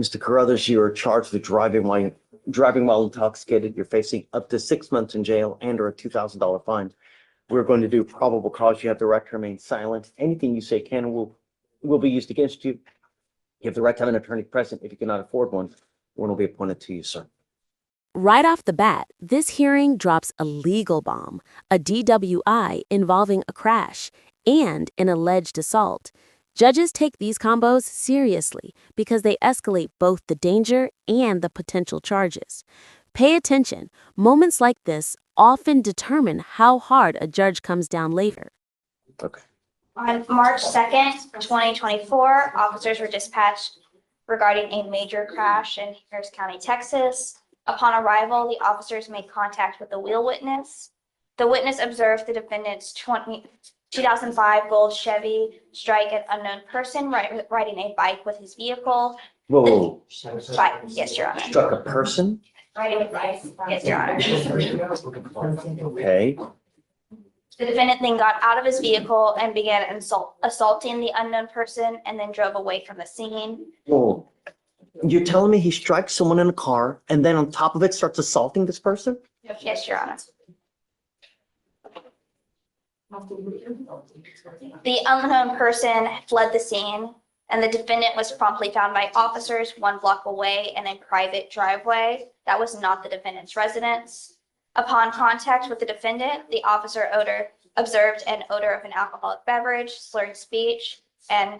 Mr. Carruthers, you are charged with driving while intoxicated. You're facing up to 6 months in jail and or a $2,000 fine. We're going to do probable cause. You have the right to remain silent. Anything you say can and will be used against you. You have the right to have an attorney present. If you cannot afford one will be appointed to you, sir. Right off the bat, this hearing drops a legal bomb, a DWI involving a crash, and an alleged assault. Judges take these combos seriously because they escalate both the danger and the potential charges. Pay attention. Moments like this often determine how hard a judge comes down later. Okay. On March 2nd, 2024, officers were dispatched regarding a major crash in Harris County, Texas. Upon arrival, the officers made contact with the wheel witness. The witness observed the defendant's 2005 gold Chevy strike an unknown person riding a bike with his vehicle. Whoa. Bike, yes, Your Honor. Struck a person? Riding a bike, yes, Your Honor. Okay. The defendant then got out of his vehicle and began assaulting the unknown person and then drove away from the scene. Whoa. You're telling me he strikes someone in a car and then on top of it starts assaulting this person? Yes, Your Honor. The unknown person fled the scene, and the defendant was promptly found by officers 1 block away in a private driveway. That was not the defendant's residence. Upon contact with the defendant, the officer observed an odor of an alcoholic beverage, slurred speech, and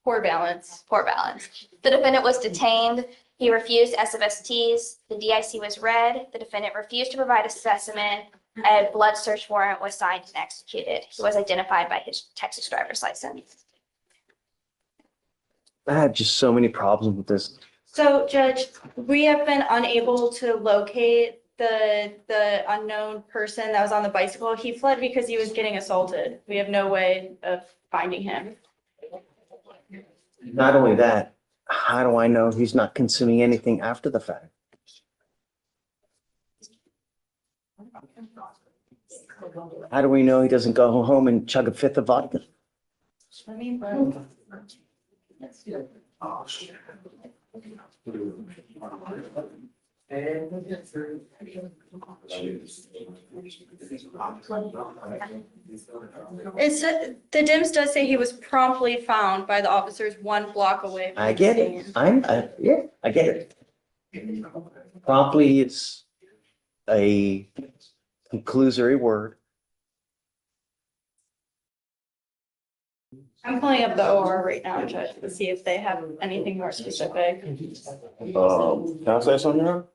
poor balance. The defendant was detained. He refused SFSTs. The DIC was read. The defendant refused to provide a specimen. A blood search warrant was signed and executed. He was identified by his Texas driver's license. I have just so many problems with this. So, Judge, we have been unable to locate the unknown person that was on the bicycle. He fled because he was getting assaulted. We have no way of finding him. Not only that, how do I know he's not consuming anything after the fact? How do we know he doesn't go home and chug a fifth of vodka? The DIMS does say he was promptly found by the officers 1 block away. I get it. Yeah, I get it. Promptly is a conclusory word. I'm pulling up the OR right now, Judge, to see if they have anything more specific. Can I say something here?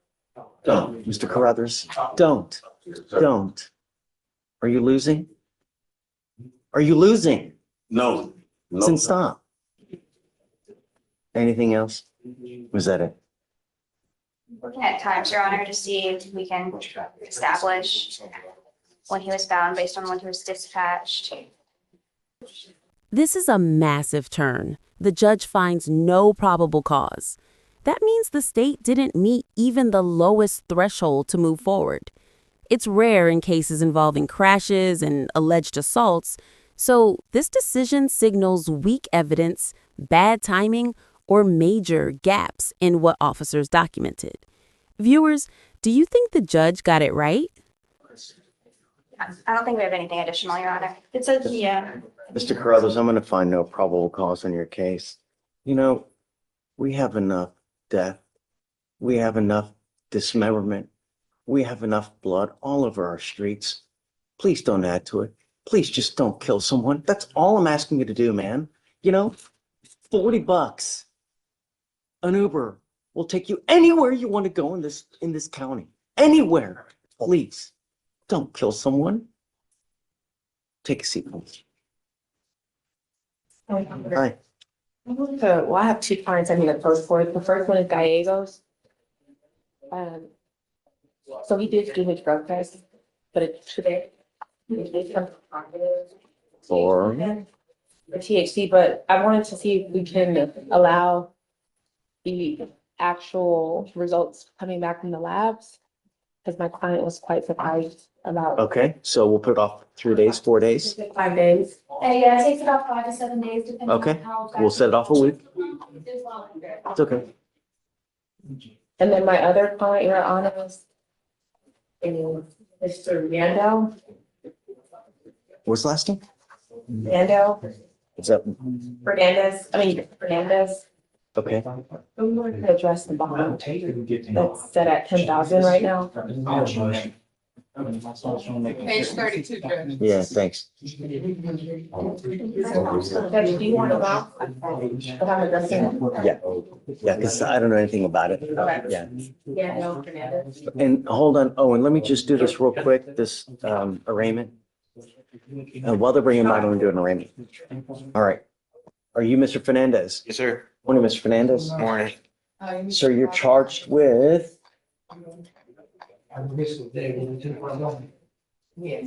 Don't, Mr. Carruthers, don't. Are you losing? No. Then stop. Anything else? Was that it? Looking at times, Your Honor, to see if we can establish when he was found based on when he was dispatched. This is a massive turn. The judge finds no probable cause. That means the state didn't meet even the lowest threshold to move forward. It's rare in cases involving crashes and alleged assaults, so this decision signals weak evidence, bad timing, or major gaps in what officers documented. Viewers, do you think the judge got it right? I don't think we have anything additional, Your Honor. It says, yeah. Mr. Carruthers, I'm going to find no probable cause on your case. You know, we have enough death. We have enough dismemberment. We have enough blood all over our streets. Please don't add to it. Please just don't kill someone. That's all I'm asking you to do, man. You know, $40, an Uber will take you anywhere you want to go in this county. Anywhere. Please don't kill someone. Take a seat, please. Hi. So, I have 2 clients I need to post for. The first one is Gallegos. So he did do his drug test, but it's today. It did come positive For for THC, but I wanted to see if we can allow the actual results coming back from the labs, because my client was quite surprised about okay, so we'll put it off 3 days, 4 days. 5 days. Yeah, it takes about 5 to 7 days, depending Okay, on how. we'll set it off a week. It's It's okay. And then my other client, Your Honor, is Mr. Randall. What's the last name? Randall Is that, Fernandez. okay. I'm going to address the bond that's set at 10,000 right now. Page 32, Judge. Yeah, thanks. Judge, do you want to mount? But I'm addressing it. Yeah, yeah, because I don't know anything about it. Okay. Yeah. Randall Fernandez. And hold on, oh, and let me just do this real quick, this arraignment. And while they're bringing him out, I'm gonna do an arraignment. All right. Are you Mr. Fernandez? Yes, sir. Morning, Mr. Fernandez. Morning. Sir, you're charged with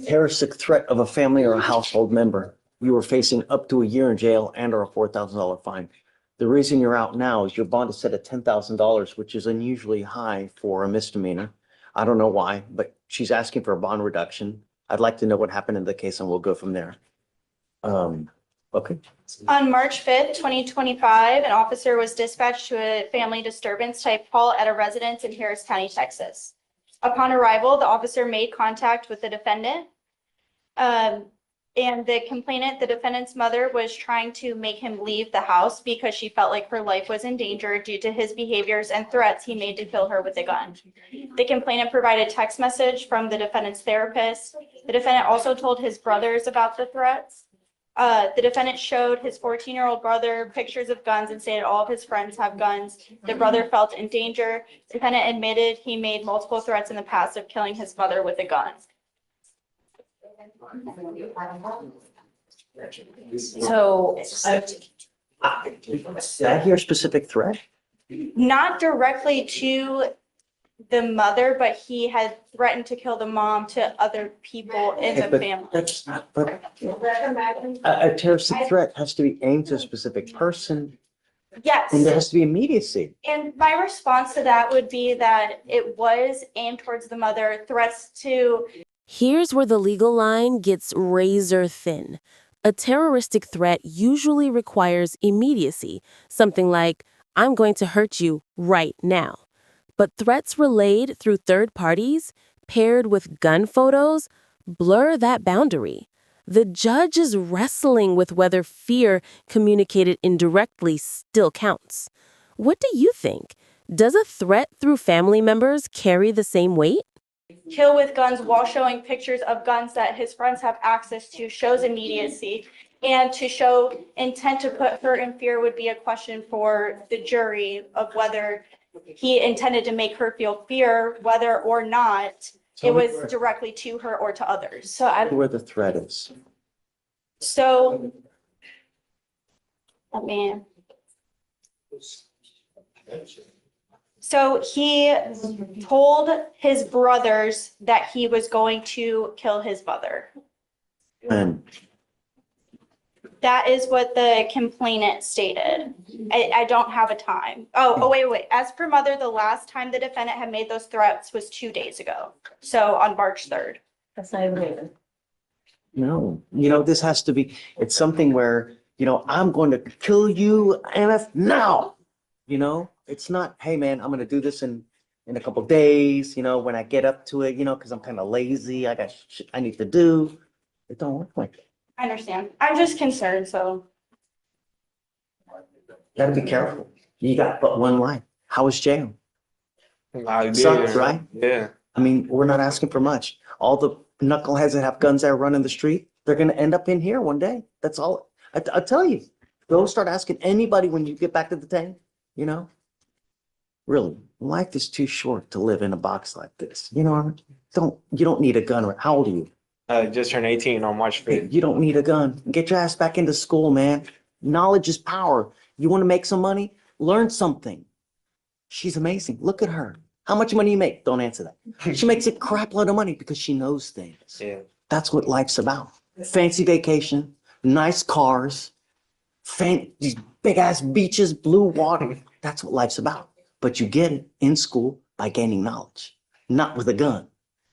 terroristic threat of a family or a household member. You are facing up to a year in jail and or a $4,000 fine. The reason you're out now is your bond is set at $10,000, which is unusually high for a misdemeanor. I don't know why, but she's asking for a bond reduction. I'd like to know what happened in the case and we'll go from there. Okay. On March 5th, 2025, an officer was dispatched to a family disturbance type call at a residence in Harris County, Texas. Upon arrival, the officer made contact with the defendant. And the complainant, the defendant's mother, was trying to make him leave the house because she felt like her life was in danger due to his behaviors and threats he made to kill her with a gun. The complainant provided text message from the defendant's therapist. The defendant also told his brothers about the threats. The defendant showed his 14-year-old brother pictures of guns and stated all of his friends have guns. The brother felt in danger. The defendant admitted he made multiple threats in the past of killing his mother with a gun. So, Did I hear a specific threat? Not directly to the mother, but he had threatened to kill the mom to other people in Okay, the but family. that's not, but a terroristic threat has to be aimed to a specific person Yes. and there has to be immediacy. And my response to that would be that it was aimed towards the mother, threats to. Here's where the legal line gets razor thin. A terroristic threat usually requires immediacy, something like, I'm going to hurt you right now. But threats relayed through third parties, paired with gun photos, blur that boundary. The judge is wrestling with whether fear communicated indirectly still counts. What do you think? Does a threat through family members carry the same weight? Kill with guns while showing pictures of guns that his friends have access to shows immediacy. And to show intent to put her in fear would be a question for the jury of whether he intended to make her feel fear, whether or not it was directly to her or to others. So Where the threat is. So, I mean, so he told his brothers that he was going to kill his mother. And That is what the complainant stated. I don't have a time. Oh, wait. As per mother, the last time the defendant had made those threats was 2 days ago. So on March 3rd. that's not even. no, this has to be, it's something where, I'm going to kill you MF now. It's not, hey man, I'm going to do this in a couple days, when I get up to it, because I'm kind of lazy. I got shit I need to do. It don't work like that. I understand. I'm just concerned, so. Gotta be careful. You got but one life. How was jail? I did. Sucks, right? Yeah. I mean, we're not asking for much. All the knuckleheads that have guns that run in the street, they're gonna end up in here one day. That's all. I tell you, go start asking anybody when you get back to the tank, Really, life is too short to live in a box like this. You don't need a gun. How old are you? Just turned 18 on March 5th. You don't need a gun. Get your ass back into school, man. Knowledge is power. You want to make some money? Learn something. She's amazing. Look at her. How much money you make? Don't answer that. She makes a crap load of money because she knows things. Yeah. That's what life's about. Fancy vacation, nice cars, these big ass beaches, blue water. That's what life's about. But you get it in school by gaining knowledge, not with a gun,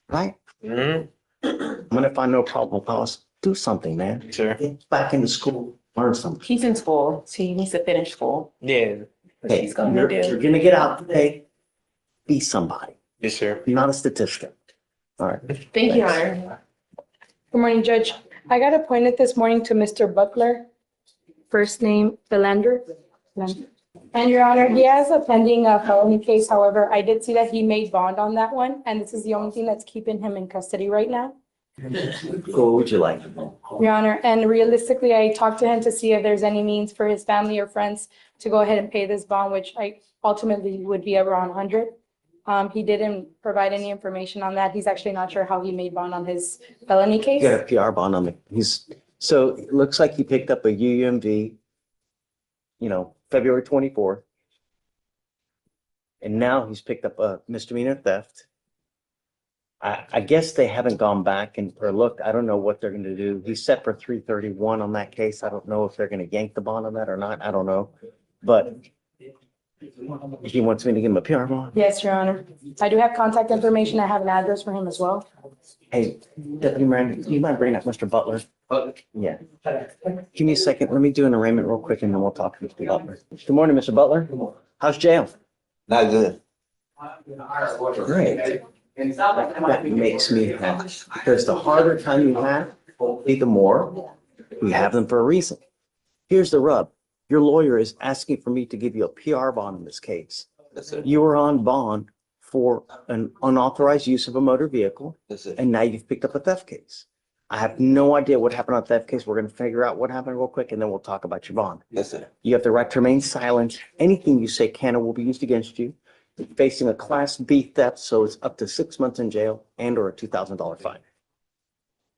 right? Mm-hmm. I'm gonna find no probable cause. Do something, man. Sure. Get back into school, learn something. He's in school, so he needs to finish school. Yeah. What she's gonna You're do. gonna get out today. be somebody, Yes, sir. not a statistic. All right. Thank you, Your Thanks. Honor. Good morning, Judge. I got appointed this morning to Mr. Butler, first name Philander. And Your Honor, he has a pending felony case. However, I did see that he made bond on that one, and this is the only thing that's keeping him in custody right now. What would you like? Your Honor, and realistically, I talked to him to see if there's any means for his family or friends to go ahead and pay this bond, which I ultimately would be around 100. He didn't provide any information on that. He's actually not sure how he made bond on his felony You case. got a PR bond on it. So it looks like he picked up a UUMV, February 24th. And now he's picked up a misdemeanor theft. I guess they haven't gone back or looked. I don't know what they're going to do. He's set for 331 on that case. I don't know if they're going to yank the bond on that or not. I don't know. But he wants me to give him a PR bond. Yes, Your Honor. I do have contact information. I have an address for him as well. Hey, Deputy Miranda, do you mind bringing up Mr. Butler? Yeah. Give me a second. Let me do an arraignment real quick and then we'll talk to Mr. Butler. Good morning, Mr. Butler. How's jail? Not good. Great. That makes me happy because the harder time you have, the more we have them for a reason. Here's the rub. Your lawyer is asking for me to give you a PR bond in this case. That's it. You were on bond for an unauthorized use of a motor vehicle, That's it. and now you've picked up a theft case. I have no idea what happened on the theft case. We're going to figure out what happened real quick, and then we'll talk about your bond. That's it. You have the right to remain silent. Anything you say can or will be used against you. You're facing a Class B theft, so it's up to 6 months in jail and or a $2,000 fine.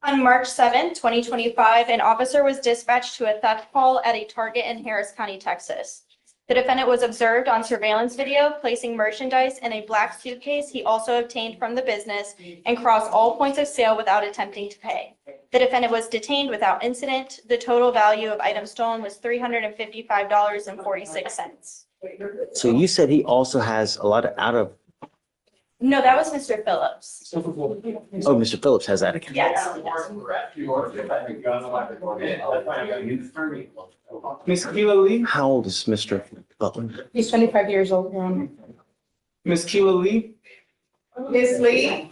On March 7, 2025, an officer was dispatched to a theft call at a Target in Harris County, Texas. The defendant was observed on surveillance video placing merchandise in a black suitcase he also obtained from the business and crossed all points of sale without attempting to pay. The defendant was detained without incident. The total value of items stolen was $355.46. So you said he also has a lot of No, that was Mr. Phillips. Mr. Phillips has that account. Yes. Miss Keela Lee, How old is Mr. Butler? He's 25 years old, Your Honor. Miss Keela Lee, Ms. Lee?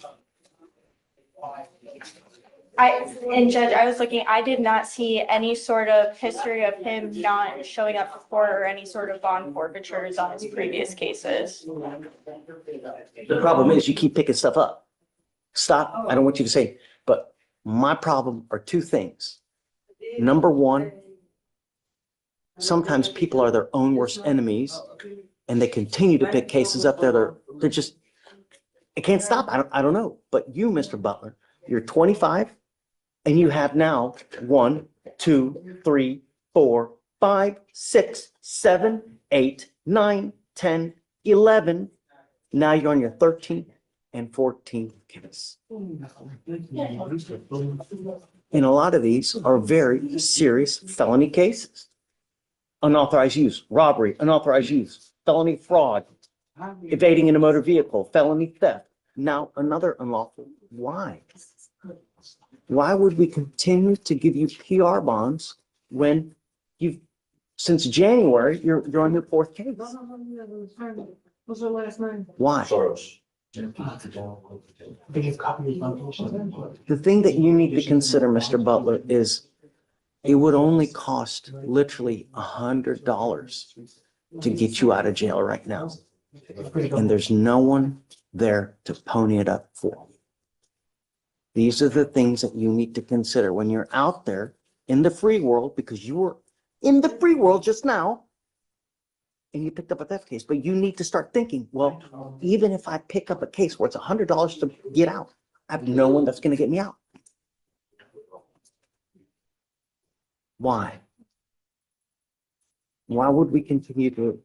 And Judge, I was looking, I did not see any sort of history of him not showing up for court or any sort of bond forfeitures on his previous cases. The problem is you keep picking stuff up. Stop. I don't want you to say, but my problem are two things. Number one, sometimes people are their own worst enemies and they continue to pick cases up there. They're just, it can't stop. I don't know. But you, Mr. Butler, you're 25 and you have now 1, 2, 3, 4, 5, 6, 7, 8, 9, 10, 11. Now you're on your 13th and 14th case. And a lot of these are very serious felony cases. Unauthorized use, robbery, unauthorized use, felony fraud, evading in a motor vehicle, felony theft. Now another unlawful. Why? Why would we continue to give you PR bonds when since January, you're on your 4th case? What's her last name? Why? Soros. The thing that you need to consider, Mr. Butler, is it would only cost literally $100 to get you out of jail right now. And there's no one there to pony it up for. These are the things that you need to consider when you're out there in the free world, because you were in the free world just now and you picked up a theft case. But you need to start thinking, well, even if I pick up a case where it's $100 to get out, I have no one that's going to get me out. Why? Why would we continue to,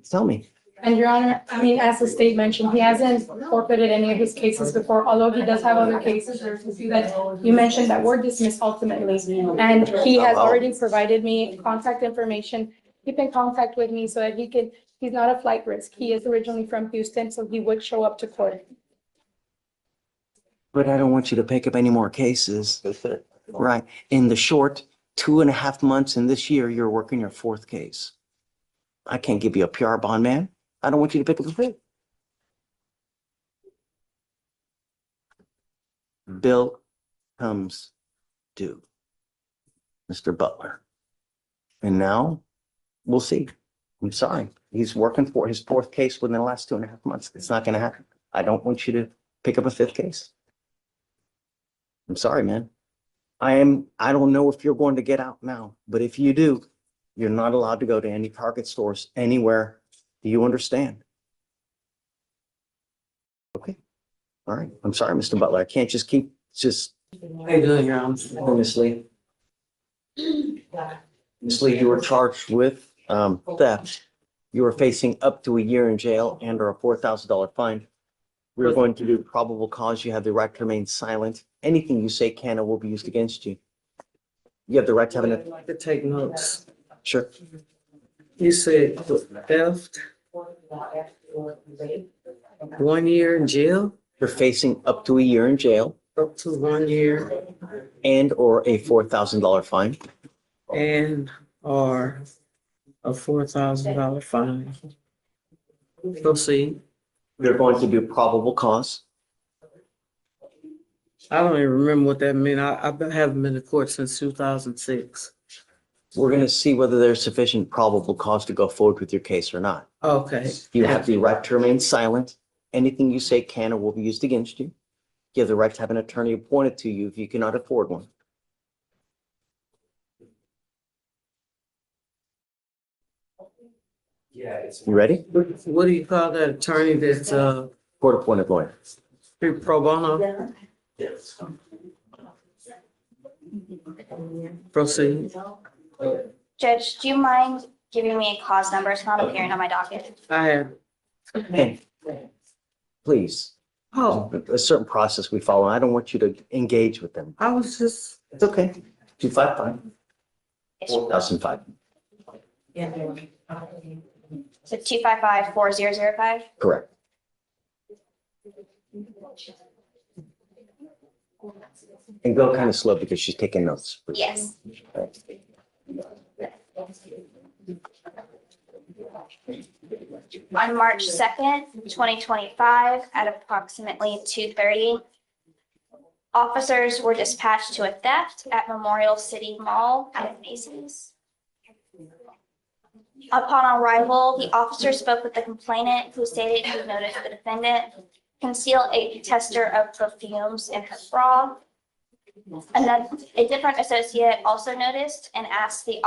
tell me. And Your Honor, I mean, as the state mentioned, he hasn't forfeited any of his cases before, although he does have other cases. There's a few that you mentioned that were dismissed ultimately. And he has already provided me contact information. Keep in contact with me so that he's not a flight risk. He is originally from Houston, so he would show up to court. But I don't want you to pick up any more cases. That's it. Right. In the short 2.5 months in this year, you're working your 4th case. I can't give you a PR bond, man. I don't want you to pick up a fifth. Bill comes due, Mr. Butler. And now we'll see. I'm sorry. He's working for his fourth case within the last 2.5 months. It's not going to happen. I don't want you to pick up a fifth case. I'm sorry, man. I don't know if you're going to get out now, but if you do, you're not allowed to go to any Target stores anywhere. Do you understand? Okay. All right. I'm sorry, Mr. Butler. I can't just keep How you doing, Your Honor? Miss Lee. Miss Lee, you were charged with theft. You are facing up to a year in jail and or a $4,000 fine. We're going to do probable cause. You have the right to remain silent. Anything you say can or will be used against you. You have the right to have I'd like to take notes. Sure. You said theft, 1 year in jail, You're facing up to a year in jail up to 1 year, and or a $4,000 fine. and or a $4,000 fine. Proceed. You're going to do probable cause. I don't even remember what that meant. Haven't been to court since 2006. We're going to see whether there's sufficient probable cause to go forward with your case or not. Okay. You have the right to remain silent. Anything you say can or will be used against you. You have the right to have an attorney appointed to you if you cannot afford one. You ready? What do you call that attorney that's Court appointed lawyer. pro bono? Proceed. Judge, do you mind giving me a cause number? It's not appearing on my docket. I have, Hey, please, oh, a certain process we follow. I don't want you to engage with them. I was just, It's okay. 255, 4005. So 255-4005? Correct. And go kind of slow because she's taking notes. Yes. On March 2nd, 2025, at approximately 2:30, officers were dispatched to a theft at Memorial City Mall at Macy's. Upon arrival, the officer spoke with the complainant, who stated he noticed the defendant conceal a tester of perfumes in her bra. A different associate also noticed and asked the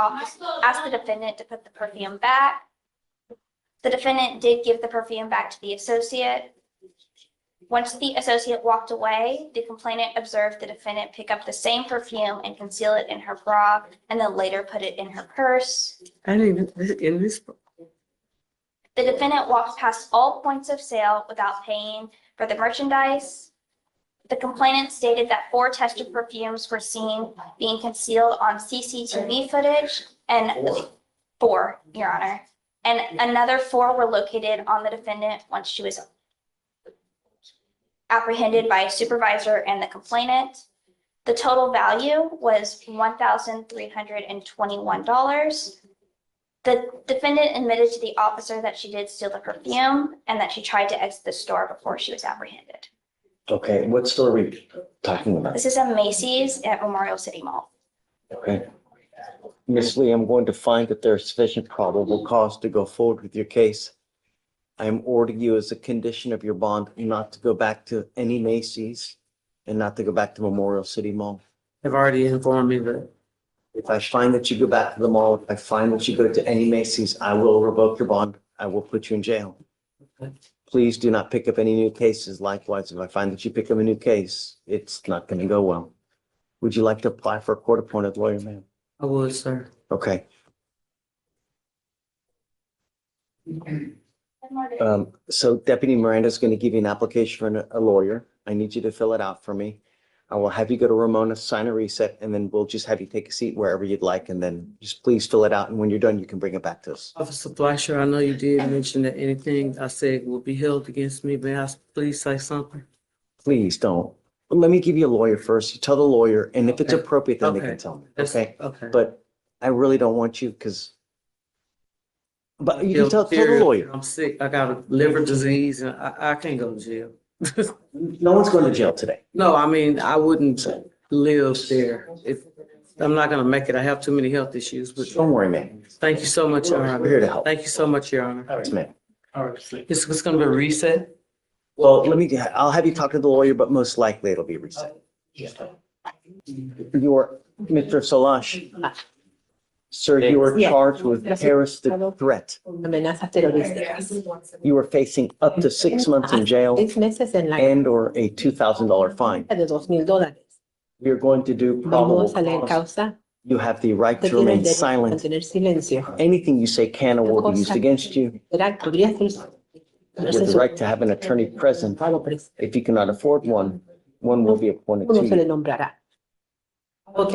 defendant to put the perfume back. The defendant did give the perfume back to the associate. Once the associate walked away, the complainant observed the defendant pick up the same perfume and conceal it in her bra, and then later put it in her purse. I didn't even, in this, The defendant walked past all points of sale without paying for the merchandise. The complainant stated that 4 tester perfumes were seen being concealed on CCTV footage, and 4, Your Honor. And another 4 were located on the defendant once she was apprehended by a supervisor and the complainant. The total value was $1,321. The defendant admitted to the officer that she did steal the perfume and that she tried to exit the store before she was apprehended. Okay, what store are we talking about? This is a Macy's at Memorial City Mall. Okay. Miss Lee, I'm going to find that there's sufficient probable cause to go forward with your case. I am ordering you as a condition of your bond not to go back to any Macy's and not to go back to Memorial City Mall. have already informed me that. If I find that you go back to the mall, if I find that you go to any Macy's, I will revoke your bond. I will put you in jail. Okay. Please do not pick up any new cases. Likewise, if I find that you pick up a new case, it's not going to go well. Would you like to apply for a court-appointed lawyer, ma'am? I would, sir. Okay. So Deputy Miranda is going to give you an application for a lawyer. I need you to fill it out for me. I will have you go to Ramona, sign a reset, and then we'll just have you take a seat wherever you'd like. And then just please fill it out. And when you're done, you can bring it back to us. Officer Fleischer, I know you did mention that anything I said will be held against me. May I please say something? Please don't. Let me give you a lawyer first. You tell the lawyer, and if it's Okay. appropriate, then they Okay. can tell me. That's- Okay? Okay. But I really don't want you because But you can tell the lawyer. I'm sick. I got a liver disease and I can't go to jail. No one's going to jail today. No, I mean, I wouldn't live there if, I'm not gonna make it. I have too many health issues, but Don't worry, man. thank you so much, Your Honor. We're here to help. Thank you so much, Your Honor. Yes, ma'am. It's gonna be a reset. Well, I'll have you talk to the lawyer, but most likely it'll be reset. You're, Mr. Salash. Sir, you are Yes. charged with terroristic threat. Amenazas terrorísticas. You are facing up to 6 months in jail 6 meses en la and or a $2,000 fine. de $2,000. We are going to do probable Vamos a leer cause. causa. You have the right Usted to tiene el remain derecho a silent. mantener silencio. Anything you say can or will be used against you. Podría ser You have the right to have an attorney present. If you cannot afford one, one will be appointed to uno se le you. nombrará. Ok,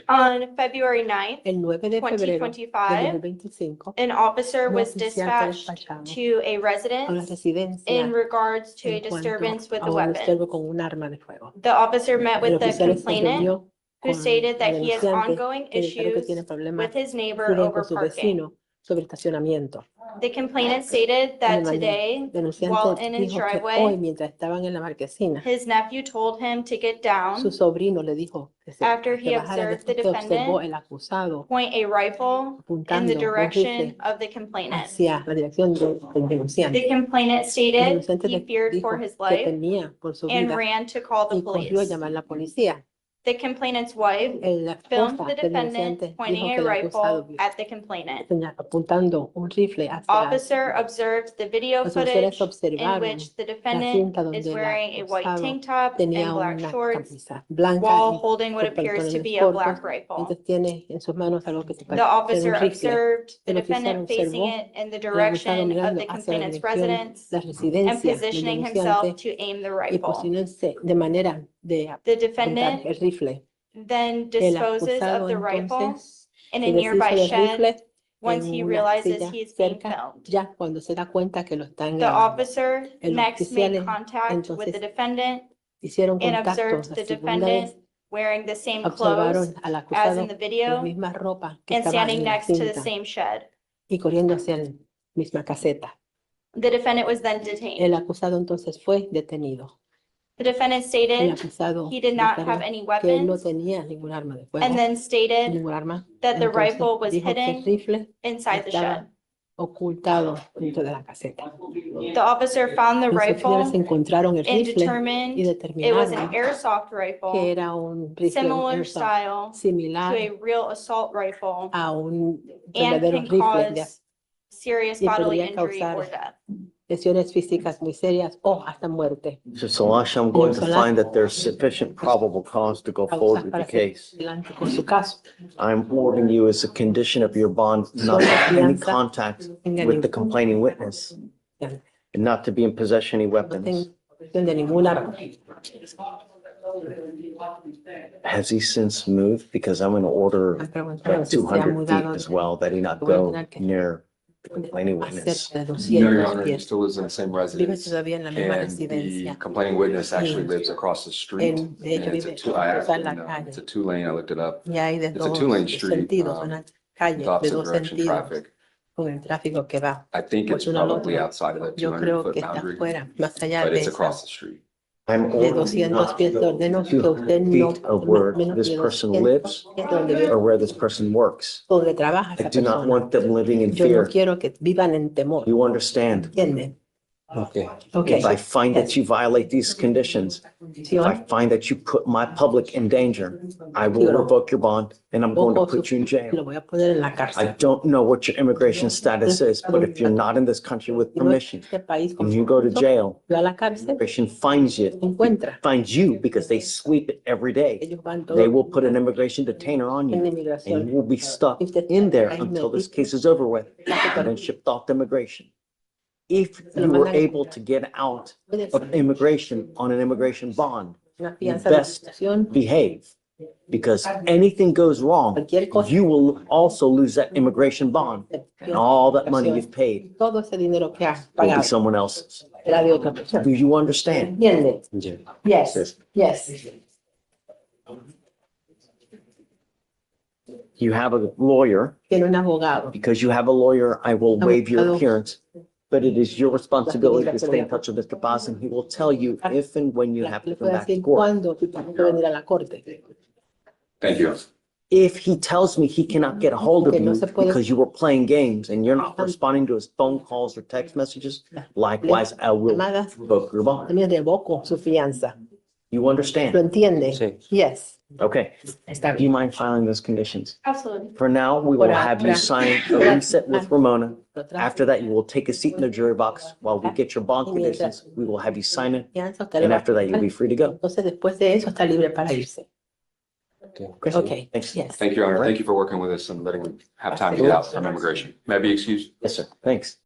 On February 9th, el 9 de febrero del 2025, 2025, an officer un was oficial fue dispatched despachado to a a una residence residencia in regards to a en cuanto disturbance with a a un weapon. disturbo con un arma de fuego. The officer met El with the oficial se complainant, reunió who con stated that el he has denunciante ongoing que declaró que tiene issues problemas with his neighbor con over su parking. vecino sobre estacionamiento. The complainant stated that El today, denunciante while in his dijo que hoy, driveway, mientras estaban en la marquesina, his nephew told him to get su down, sobrino le dijo After he que bajara. observed the Después que observó defendant el acusado point a rifle in apuntando the un direction rifle of the complainant. hacia la dirección del denunciante. The complainant El stated denunciante he feared dijo for his que life temía por su and vida ran to call the y corrió a police. llamar a la policía. The complainant's wife La filmed esposa the del defendant denunciante pointing dijo a que el acusado rifle at the complainant. apuntando un rifle hacia Officer observed the video Los oficiales footage in observaron which the la defendant cinta is donde el wearing a white acusado tank top tenía and black una shorts camisa blanca while y holding what con appears to pantalones be a cortos. black rifle. Entonces tiene en sus manos algo que se The parece ser officer un rifle. observed the El oficial defendant facing observó it in the el acusado direction of mirando the hacia la complainant's dirección, residence la and residencia del positioning himself denunciante to aim the y rifle. posicionarse de manera de The apuntar defendant el rifle. then El disposes acusado of the rifle entonces in se a nearby deshizo del shed rifle once en he una realizes silla he is being cerca, filmed. ya cuando se da cuenta que lo están The grabando. officer El next made oficial contact with entonces the defendant hicieron and contacto observed la the segunda defendant vez, wearing the same clothes observaron al as acusado in the la video misma ropa que and estaba standing en la next to the cinta same shed. y corriendo hacia la misma caseta. The defendant was then El detained. acusado entonces fue detenido. The defendant El stated acusado he did not declaró have any que él no weapons tenía ningún arma de fuego, and then stated ningún arma. that the Entonces rifle was dijo que el hidden rifle inside the estaba shed. ocultado dentro de la caseta. The officer found the Los oficiales rifle encontraron el and rifle determined y it was an determinaron airsoft que rifle era un rifle similar airsoft style to similar a real assault rifle a un and verdadero can rifle cause serious y bodily podría injury or causar death. lesiones físicas muy serias o hasta muerte. Mr. Salash, I'm going to find that there's sufficient probable cause to go forward Causas with para the seguir case. adelante con su caso. I'm ordering you as a condition of your bond not to have any Fianza. contact with the complaining witness and not to be in possession of any No weapons. tengo posesión de ningún arma. Has he since moved? Because I'm going to order Me han preguntado like si se ha 200 feet mudado as well, that he not Voy a go tener que- near the complaining witness. cerca de No, Your 200 Honor, he pies. still lives in the same Vive residence. todavía en la misma And the residencia. complaining witness actually Y lives across the street. él, de hecho, And it's a vive two, I cruzar actually la know, calle. it's a two-lane, I looked it up. Y hay de It's a dos two-lane street, sentidos, una calle with de opposite dos direction sentidos traffic. con el tráfico que va. I think it's Pues uno al probably otro. outside of that Yo creo 200-foot que está boundary, fuera, más allá but de it's esa, across the street. I'm de ordering you 200 not pies. to Te go ordeno que usted 200 no, feet of where menos this de person 200 lives pies donde vive, or where this person works. donde trabaja I esa do not persona. want them living in Yo no fear. quiero que vivan en temor. You understand? ¿Entiende? Okay. Okay. If I find that Yes. you violate these conditions, if I find that you put my public in danger, I will revoke your bond and I'm going to put you in Lo jail. voy a poner en la I cárcel. don't know what your immigration status is, but if you're not in this country with Si no es permission este país con and you go to permiso, jail, va a la cárcel, immigration finds you because they sweep it every day. ellos van They todos will put an immigration detainer on en you inmigración. and you will be stuck in there until this case is over with and then shipped off to immigration. If you were able to get out of immigration on an immigration bond, Una you fianza de best inmigración, behave. Because anything goes wrong, cualquier cosa, you will also lose that immigration bond and all that money you've paid todo ese dinero que has will be pagado someone else's. será de otra persona. Do you understand? ¿Entiende? Yes, Yes. yes. You have a lawyer. Tiene un abogado. Because you have a lawyer, I will waive your Abogado. appearance. But it is your responsibility to stay in touch with Mr. Paz, and he will tell you if and when you have to Le come puede back to decir court. cuándo tú tienes que venir a la corte. Thank you. If he tells me he cannot get a hold of Que no you se puede- because you were playing games and you're not responding to his phone calls or text messages, likewise, I will Llamadas, revoke your bond. también revoco su fianza. You ¿Lo understand? entiende? Sí. Yes. Okay. Está Do you bien. mind filing those conditions? Absolutely. For now, we will Por have you ahora. sign a reset with Ramona. Otra After that, you will take a seat in the jury box while we get your bond conditions. We will have you sign it, fianza, usted le and va a after that, you'll be free to go. Entonces, después de eso, está libre para irse. Okay? Okay. Thanks. Yes. Thank you, Your Honor. Thank you for working with us and letting me have time to get out from immigration. May I be excused? Yes, sir. Thanks.